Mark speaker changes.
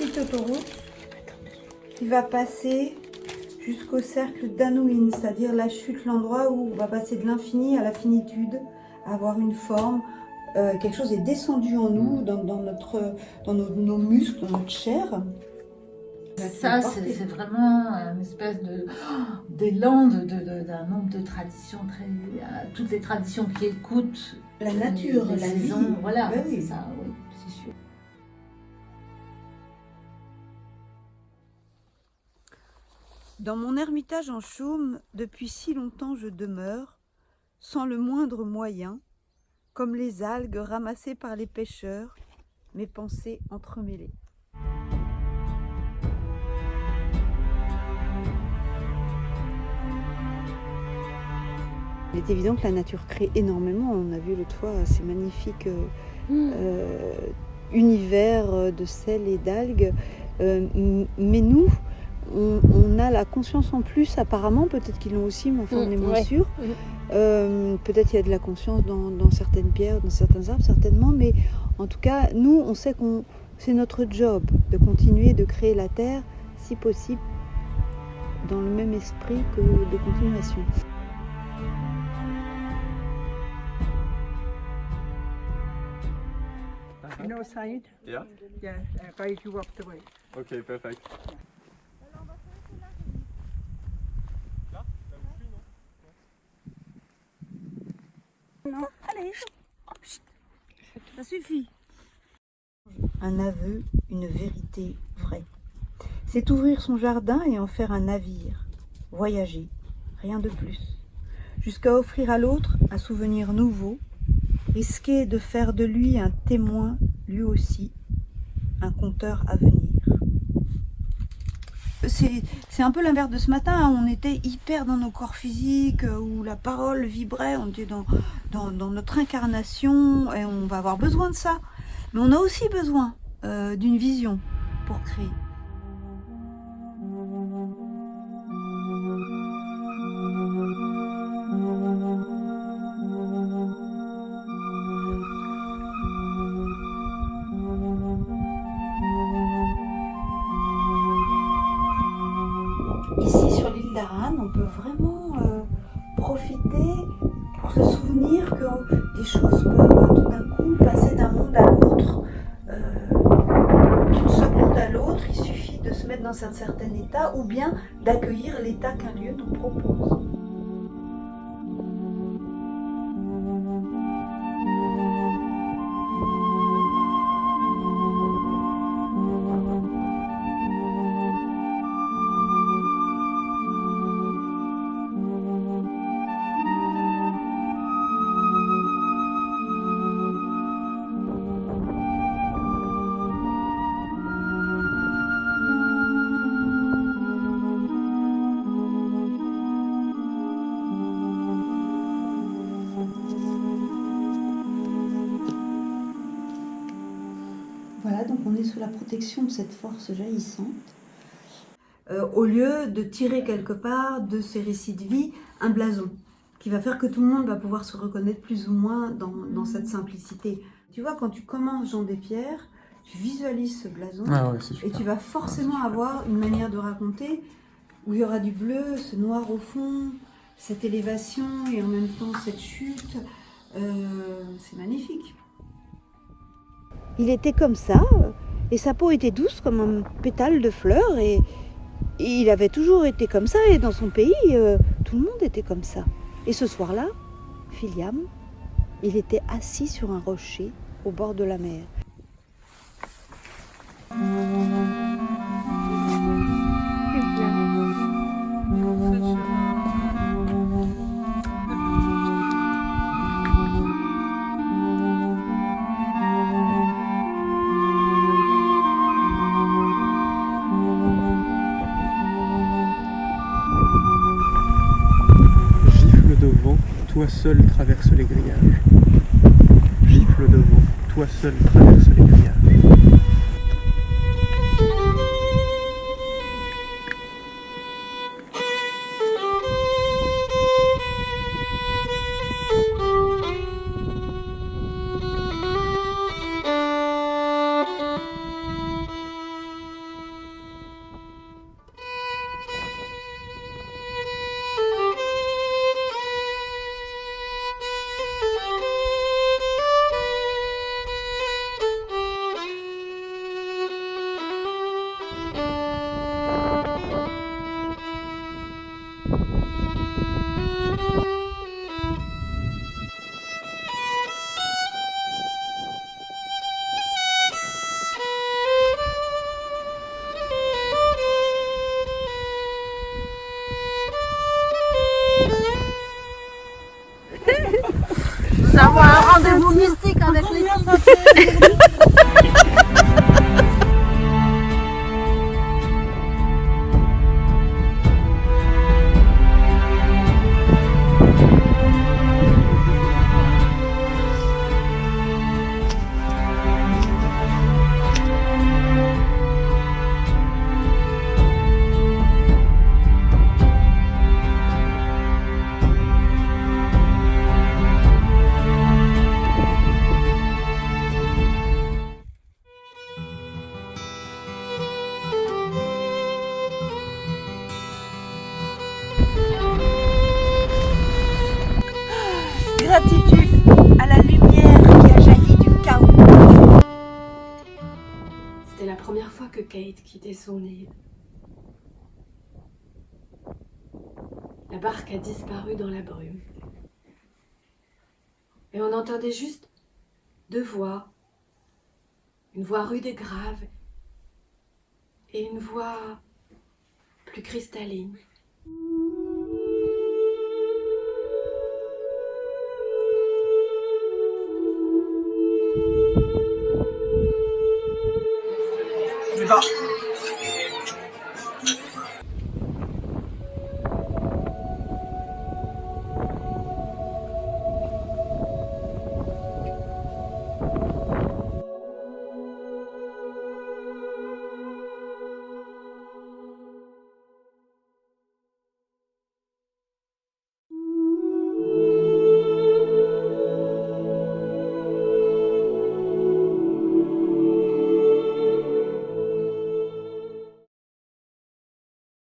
Speaker 1: petite autoroute qui va passer jusqu'au cercle d'Anouin, c'est-à-dire la chute, l'endroit où on va passer de l'infini à la finitude, avoir une forme. Quelque chose est descendu en nous, dans nos muscles, dans notre chair.
Speaker 2: Ça, c'est vraiment une espèce d'élan d'un nombre de traditions, toutes les traditions qui écoutent
Speaker 1: la nature,
Speaker 2: les
Speaker 1: la
Speaker 2: saisons,
Speaker 1: vie.
Speaker 2: voilà,
Speaker 1: Ben oui.
Speaker 2: c'est ça, oui, c'est sûr.
Speaker 1: Dans mon ermitage en chaume, depuis si longtemps je demeure, sans le moindre moyen, comme les algues ramassées par les pêcheurs, mes pensées entremêlées. Il est évident que la nature crée énormément. On a vu l'autre fois ces magnifiques univers de sel et d'algues. Mais nous, on a la conscience en plus, apparemment. Peut-être qu'ils l'ont aussi, mais enfin, on est moins sûr. Peut-être qu'il y a de la conscience dans certaines pierres, dans certains arbres, certainement. Mais en tout cas, nous, on sait que c'est notre job de continuer de créer la Terre, si possible, dans le même esprit que de continuation.
Speaker 3: You know Saïd?
Speaker 4: Yeah?
Speaker 3: Yeah, guide you up the way.
Speaker 4: Okay, perfect.
Speaker 1: Non, allez, ça suffit. Un aveu, une vérité vraie. C'est ouvrir son jardin et en faire un navire. Voyager, rien de plus. Jusqu'à offrir à l'autre un souvenir nouveau, risquer de faire de lui un témoin, lui aussi, un conteur à venir. C'est un peu l'inverse de ce matin, on était hyper dans nos corps physiques, où la parole vibrait, on était dans notre incarnation, et on va avoir besoin de ça. Mais on a aussi besoin d'une vision pour créer. Ici sur l'île d'Aran, on peut vraiment profiter pour se souvenir que des choses peuvent tout d'un coup passer d'un monde à l'autre, d'une seconde à l'autre. Il suffit de se mettre dans un certain état ou bien d'accueillir l'état qu'un lieu nous propose. Voilà, donc on est sous la protection de cette force jaillissante. Au lieu de tirer quelque part de ces récits de vie un blason, qui va faire que tout le monde va pouvoir se reconnaître plus ou moins dans cette simplicité. Tu vois, quand tu commences Jean Despierres, tu visualises ce blason, et tu vas forcément avoir une manière de raconter où il y aura du bleu, ce noir au fond, cette élévation et en même temps cette chute. C'est magnifique. Il était comme ça, et sa peau était douce comme un pétale de fleur, et il avait toujours été comme ça, et dans son pays, tout le monde était comme ça. Et ce soir-là, Philiam, il était assis sur un rocher au bord de la mer.
Speaker 5: Gifle de vent, toi seul traverse les grillages. Gifle de vent, toi seul traverse les grillages.
Speaker 2: Nous avons un rendez-vous mystique avec les
Speaker 4: Gratitude à la lumière qui a jailli du chaos.
Speaker 6: C'était la première fois que Kate quittait son île. La barque a disparu dans la brume. Et on entendait juste deux voix. Une voix rude et grave et une voix plus cristalline.